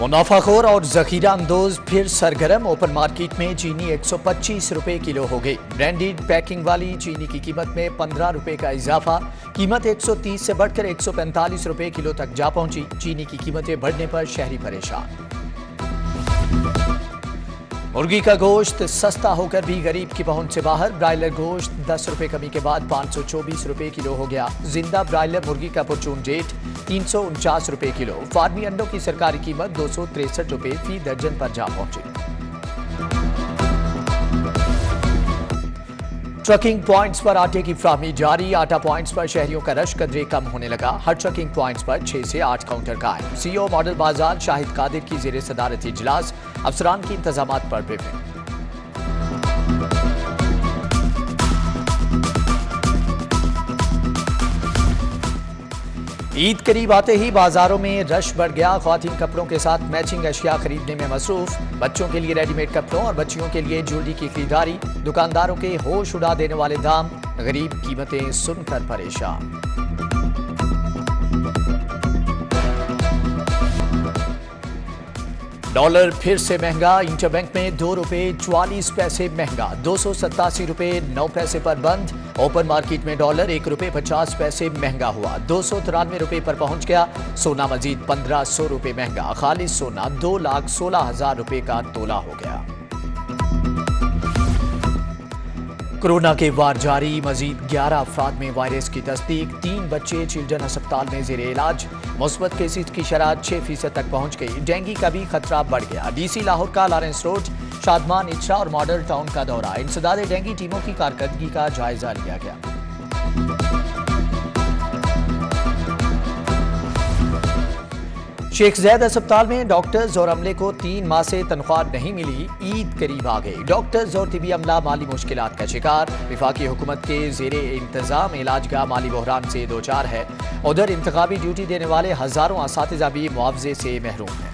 मुनाफाखोर और जखीरा अंदोज फिर सरगर्म। ओपन मार्केट में चीनी 125 रुपए किलो हो गई। ब्रांडेड पैकिंग वाली चीनी की कीमत में 15 रुपए का इजाफा। कीमत 130 से बढ़कर 145 रुपए किलो तक जा पहुंची। चीनी की कीमतें बढ़ने पर शहरी परेशान। मुर्गी का गोश्त सस्ता होकर भी गरीब की पहुंच से बाहर। ब्रायलर गोश्त 10 रुपए कमी के बाद 524 रुपए किलो हो गया। जिंदा ब्रायलर मुर्गी का परचून रेट 349 रुपए किलो। फार्मी अंडों की सरकारी कीमत 263 रुपए फी दर्जन पर जा पहुंची। ट्रकिंग पॉइंट्स पर आटे की फ्राहमी जारी। आटा पॉइंट्स पर शहरियों का रश कदरे कम होने लगा। हर ट्रकिंग पॉइंट्स पर 6 से 8 काउंटर कायम। सीईओ मॉडल बाजार शाहिद कादिर की जेर सदारत इजलास। अफसरान की इंतजामात पर ब्रीफिंग। ईद करीब आते ही बाजारों में रश बढ़ गया। ख्वातीन कपड़ों के साथ मैचिंग अशिया खरीदने में मसरूफ। बच्चों के लिए रेडीमेड कपड़ों और बच्चियों के लिए ज्वेलरी की खरीदारी। दुकानदारों के होश उड़ा देने वाले दाम, गरीब कीमतें सुनकर परेशान। डॉलर फिर से महंगा। इंटरबैंक में 2 रुपए 44 पैसे महंगा। 287 रुपए 9 पैसे पर बंद। ओपन मार्केट में डॉलर 1 रुपए 50 पैसे महंगा हुआ। 293 रुपए पर पहुंच गया। सोना मजीद 1500 रुपए महंगा। खालिस सोना 2,16,000 रुपए का तोला हो गया। कोरोना के वार जारी। मजीद 11 अफराद में वायरस की तस्दीक। 3 बच्चे चिल्ड्रन अस्पताल में जेर इलाज। मुस्बत केसेज की शरह 6% तक पहुंच गई। डेंगू का भी खतरा बढ़ गया। डीसी लाहौर का लॉरेंस रोड, शादमान, इटरा और मॉडल टाउन का दौरा। इंसदाद डेंगू टीमों की कारकर्दगी का जायजा लिया गया। शेख ज़ैद अस्पताल में डॉक्टर्स और अमले को 3 माह से तनख्वाह नहीं मिली। ईद करीब आ गई। डॉक्टर्स और तिबी अमला माली मुश्किलात का शिकार। विफाकी हुकूमत के जेरे इंतजाम इलाज का माली बहरान से दो चार है। उधर इंतखाबी ड्यूटी देने वाले हजारों असातिज़ा भी मुआवजे से महरूम हैं।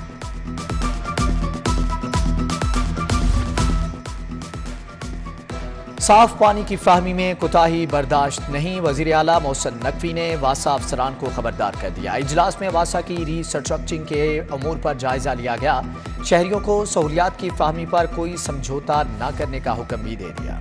साफ पानी की फ्राहमी में कोताही बर्दाश्त नहीं। वजीर आला मोहसिन नकवी ने वासा अफसरान को खबरदार कर दिया। इजलास में वासा की रीस्ट्रक्चरिंग के अमूर पर जायजा लिया गया। शहरियों को सहूलियात की फ्राहमी पर कोई समझौता न करने का हुक्म भी दे दिया।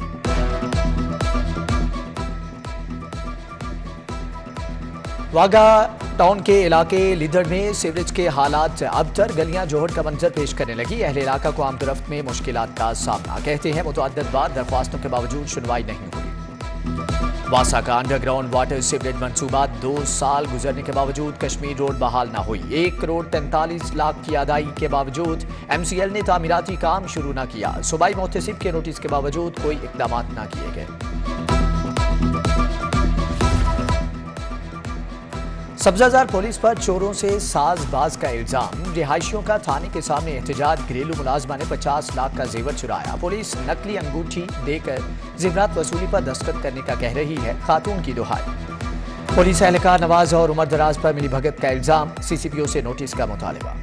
वागा टाउन के इलाके लिदड़ में सीवरेज के हालात अबतर। गलियां जोहर का मंजर पेश करने लगी। अहले इलाका को आमदरफ्त में मुश्किलात का सामना। कहते हैं मुतअद्दिद बार दरख्वास्तों के बावजूद सुनवाई नहीं हुई। वासा का अंडरग्राउंड वाटर सीवरेज मंसूबा 2 साल गुजरने के बावजूद कश्मीर रोड बहाल न हुई। 1 करोड़ 43 लाख की अदाई के बावजूद MCL ने तामीराती काम शुरू न किया। सूबाई मुहतसिब के नोटिस के बावजूद कोई इकदाम न किए गए। सब्जाजार पुलिस पर चोरों से साजबाज का इल्जाम। रिहायशियों का थाने के सामने एहतजाज। घरेलू मुलाजमा ने 50 लाख का जेवर चुराया। पुलिस नकली अंगूठी देकर जेवरात वसूली पर दस्तखत करने का कह रही है। खातून की दुहाई। पुलिस एहलकार नवाज और उमर दराज पर मिली भगत का इल्जाम। CCPO से नोटिस का मुतालबा।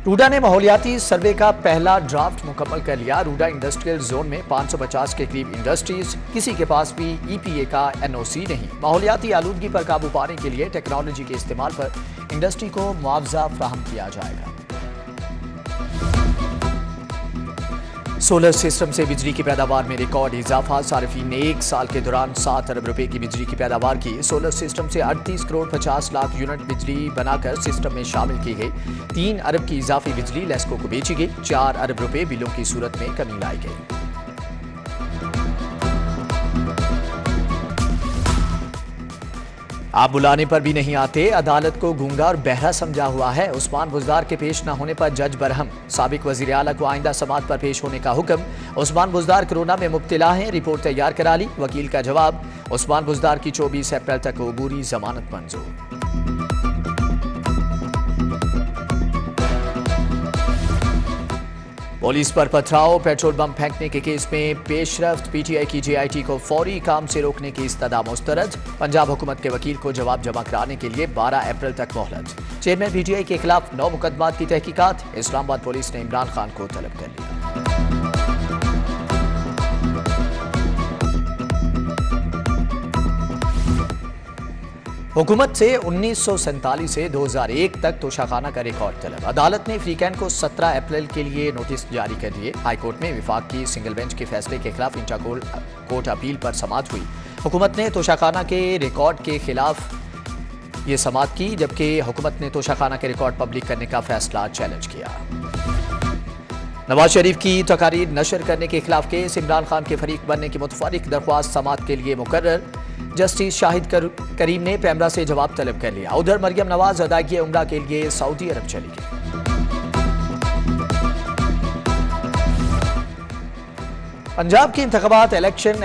रूडा ने माहौलियाती सर्वे का पहला ड्राफ्ट मुकम्मल कर लिया। रूडा इंडस्ट्रियल जोन में 550 के करीब इंडस्ट्रीज। किसी के पास भी EPA का NOC नहीं। माहौलियाती आलूदगी पर काबू पाने के लिए टेक्नोलॉजी के इस्तेमाल पर इंडस्ट्री को मुआवजा फराहम किया जाएगा। सोलर सिस्टम से बिजली की पैदावार में रिकॉर्ड इजाफा। सार्फिन ने 1 साल के दौरान 7 अरब रुपए की बिजली की पैदावार की। सोलर सिस्टम से 38 करोड़ 50 लाख यूनिट बिजली बनाकर सिस्टम में शामिल की गई। 3 अरब की इजाफी बिजली लेस्को को बेची गई। 4 अरब रुपए बिलों की सूरत में कमी लाई गई। आप बुलाने पर भी नहीं आते। अदालत को गूंगा और बहरा समझा हुआ है। उस्मान बुजदार के पेश न होने पर जज बरहम। साबिक वजीर आला को आइंदा समात पर पेश होने का हुक्म। उस्मान बुजदार कोरोना में मुब्तला हैं। रिपोर्ट तैयार करा ली। वकील का जवाब। उस्मान बुजदार की 24 अप्रैल तक अबूरी जमानत मंजूर। पुलिस पर पथराव, पेट्रोल बम फेंकने के केस में पेशरफ्त। PTI की JIT को फौरी काम से रोकने की इस्तदा मुस्तरद। पंजाब हुकूमत के वकील को जवाब जमा कराने के लिए 12 अप्रैल तक मोहलत। चेयरमैन PTI के खिलाफ 9 मुकदमात की तहकीकात। इस्लामाबाद पुलिस ने इमरान खान को तलब कर लिया। हुकूमत से 1947 से 2001 तक तोशाखाना का रिकॉर्ड तलब। अदालत ने फ्रीकैन को 17 अप्रैल के लिए नोटिस जारी कर दिए। हाईकोर्ट में विफाक की सिंगल बेंच के फैसले के खिलाफ इंटर कोर्ट अपील पर समाअत हुई। हुकूमत ने तोशाखाना के रिकॉर्ड के खिलाफ ये समाअत की, जबकि हुकूमत ने तोशाखाना के रिकॉर्ड पब्लिक करने का फैसला चैलेंज किया। नवाज शरीफ की तकारीर नशर करने के खिलाफ केस, इमरान खान के फरीक बनने की मुतफरिक दरख्वास्त समाअत के लिए मुकर्रर। जस्टिस शाहिद करीम ने पैमरा से जवाब तलब कर लिया। उधर मरियम नवाज अदायगी उम्रा के लिए सऊदी अरब चली गई। पंजाब के इंतखाबात इलेक्शन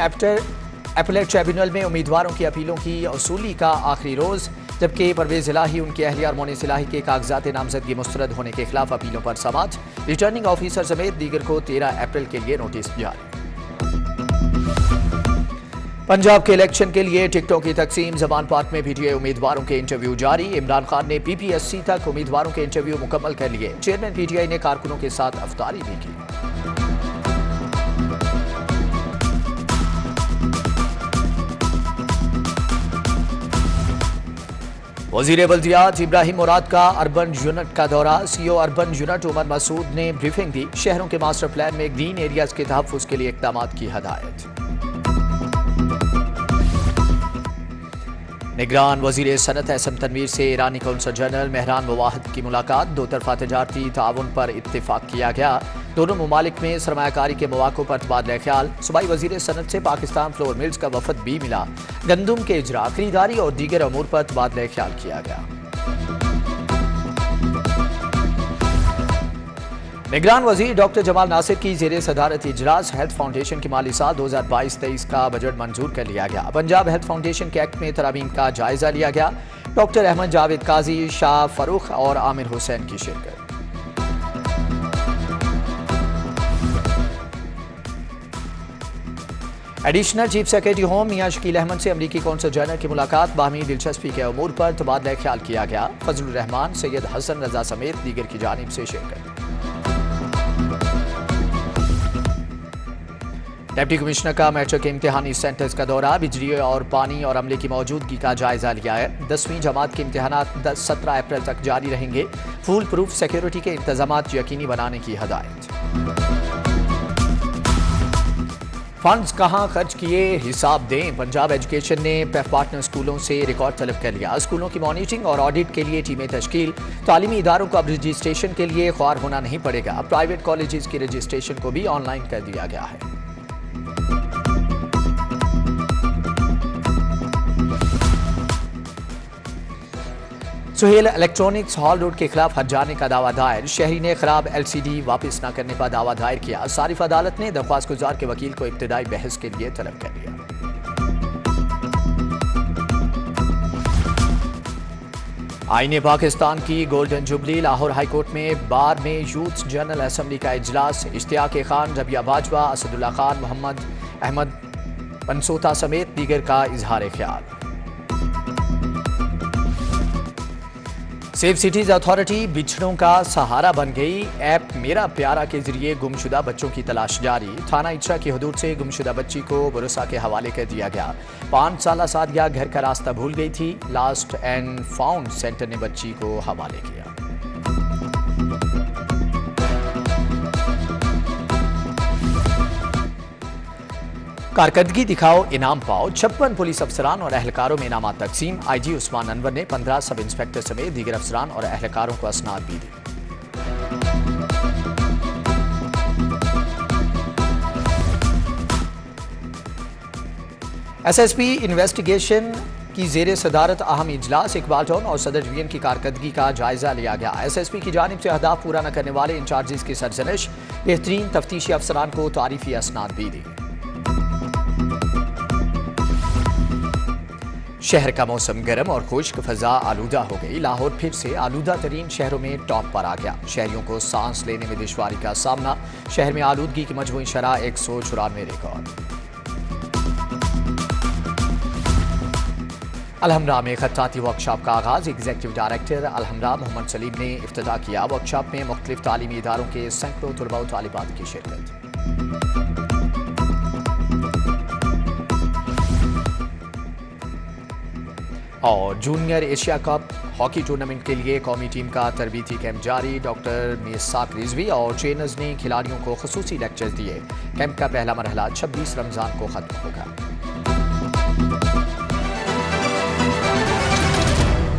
अपीलेट ट्रिब्यूनल में उम्मीदवारों की अपीलों की वसूली का आखिरी रोज, जबकि परवेज इलाही, उनकी अहलिया और मोनिस इलाही के कागजात नामजदगी मुस्तरद होने के खिलाफ अपीलों पर समाअत। रिटर्निंग ऑफिसर समेत दीगर को 13 अप्रैल के लिए नोटिस जारी। पंजाब के इलेक्शन के लिए टिकटों की तकसीम, जबान पार्क में पीटीआई उम्मीदवारों के इंटरव्यू जारी। इमरान खान ने पीपीएससी तक उम्मीदवारों के इंटरव्यू मुकम्मल कर लिए। चेयरमैन पीटीआई ने कारकुनों के साथ अफ्तारी भी की। वजीर बल्दियात इब्राहिम मुराद का अर्बन यूनिट का दौरा। CO urban unit Umar Masood ने ब्रीफिंग दी। शहरों के मास्टर प्लान में ग्रीन एरियाज के तहफ्फुज के लिए इक़दाम की हदायत। निगरान वजीर सनत एसएम तनवीर से ईरानी कौंसल जनरल मेहरान मुवाहिद की मुलाकात। दो तरफा तजारती ताउन पर इत्तेफाक किया गया। दोनों ममालिक में सरमायाकारी के मौक़ों पर तबादला ख्याल। सूबाई वजीर सनत से पाकिस्तान फ्लोर मिल्स का वफद भी मिला। गंदुम के इजरा, खरीदारी और दीगर अमूर पर तबादला ख्याल किया गया। निगरान वजीर डॉक्टर जमाल नासिर की ज़ेरे सदारत इजलास हेल्थ फाउंडेशन की माली साल 2022-23 का बजट मंजूर कर लिया गया। पंजाब हेल्थ फाउंडेशन के एक्ट में तरामीम का जायजा लिया गया। डॉक्टर अहमद जावेद काजी, शाह फरूख और आमिर हुसैन की शिरकत। एडिशनल चीफ सेक्रेटरी होम मियां शकील अहमद से अमरीकी कौंसल जनरल की मुलाकात। बाहमी दिलचस्पी के अमूर पर तबादला ख्याल किया गया। फजलुर रहमान, सैयद हसन रजा समेत दीगर की जानिब से शिरकत। डिप्टी कमिश्नर का मेट्रो के इम्तिहानी सेंटर्स का दौरा। बिजली और पानी और अमले की मौजूदगी का जायजा लिया है। 10वीं जमात के इम्तिहानात 17 अप्रैल तक जारी रहेंगे। फुल प्रूफ सिक्योरिटी के इंतजामात यकीनी बनाने की हदायत। फंड्स कहां खर्च किए, हिसाब दें। पंजाब एजुकेशन ने पेफ पार्टनर स्कूलों से रिकॉर्ड तलब कर लिया। स्कूलों की मॉनिटरिंग और ऑडिट के लिए टीमें तश्कील। तालीमी इदारों को अब रजिस्ट्रेशन के लिए ख्वार होना नहीं पड़ेगा। प्राइवेट कॉलेजेस की रजिस्ट्रेशन को भी ऑनलाइन कर दिया गया है। सुहेल इलेक्ट्रॉनिक्स हॉल रोड के खिलाफ हट जाने का दावा दायर। शहरी ने खराब एलसीडी वापस न करने पर दावा दायर किया। सारिफ अदालत ने दरख्वास्त गुजार के वकील को इब्तिदाई बहस के लिए तलब कर लिया। आईने पाकिस्तान की गोल्डन जुबली। लाहौर हाईकोर्ट में बार में यूथ जनरल असम्बली का इजलास। इश्तियाक खान, रबिया बाजवा, असदुल्ला खान, मोहम्मद अहमद पंसोता समेत दीगर का इजहार ख्याल। सेफ सिटीज अथॉरिटी बिछड़ों का सहारा बन गई। ऐप मेरा प्यारा के जरिए गुमशुदा बच्चों की तलाश जारी। थाना इचरा की हदूद से गुमशुदा बच्ची को बुरसा के हवाले कर दिया गया। 5 साल सादिया घर का रास्ता भूल गई थी। लास्ट एंड फाउंड सेंटर ने बच्ची को हवाले किया। कारकर्दगी दिखाओ, इनाम पाओ। 56 पुलिस अफसरान और अहलकारों में इनामात तकसीम। आईजी उस्मान अनवर ने 15 सब इंस्पेक्टर समेत दीगर अफसरान और अहलकारों को असनाद भी दी। एसएसपी इन्वेस्टिगेशन की जेर सदारत अहम इजलास। इकबाल टाउन और सदर डिवीजन की कारकर्दगी का जायजा लिया गया। एसएसपी की जानिब से अहदाफ पूरा न करने वाले इंचार्जेस की सरजनिश। बेहतरीन तफ्तीशी अफसरान को तारीफी असनाद भी दी। शहर का मौसम गर्म और खुश्क, फजा आलूदा हो गई। लाहौर फिर से आलूदा तरीन शहरों में टॉप पर आ गया। शहरियों को सांस लेने में दुश्वारी का सामना। शहर में आलूदगी की मजमूई शरह 194 रिकॉर्ड। अलहमरा में खत्ताती वर्कशॉप का आगाज। एग्जीक्यूटिव डायरेक्टर अलहमरा मोहम्मद सलीम ने इफ्तिताह किया। वर्कशॉप में मुख्तलिफ तालीमी इदारों के सैकड़ों तलबा व तालिबात की शिरकत। और junior Asia cup hockey tournament के लिए कौमी टीम का तरबीती कैंप जारी। डॉक्टर मीसाक रिजवी और ट्रेनर्स ने खिलाड़ियों को खुसूसी लेक्चर्स दिए। कैंप का पहला मरहला 26 रमजान को खत्म होगा।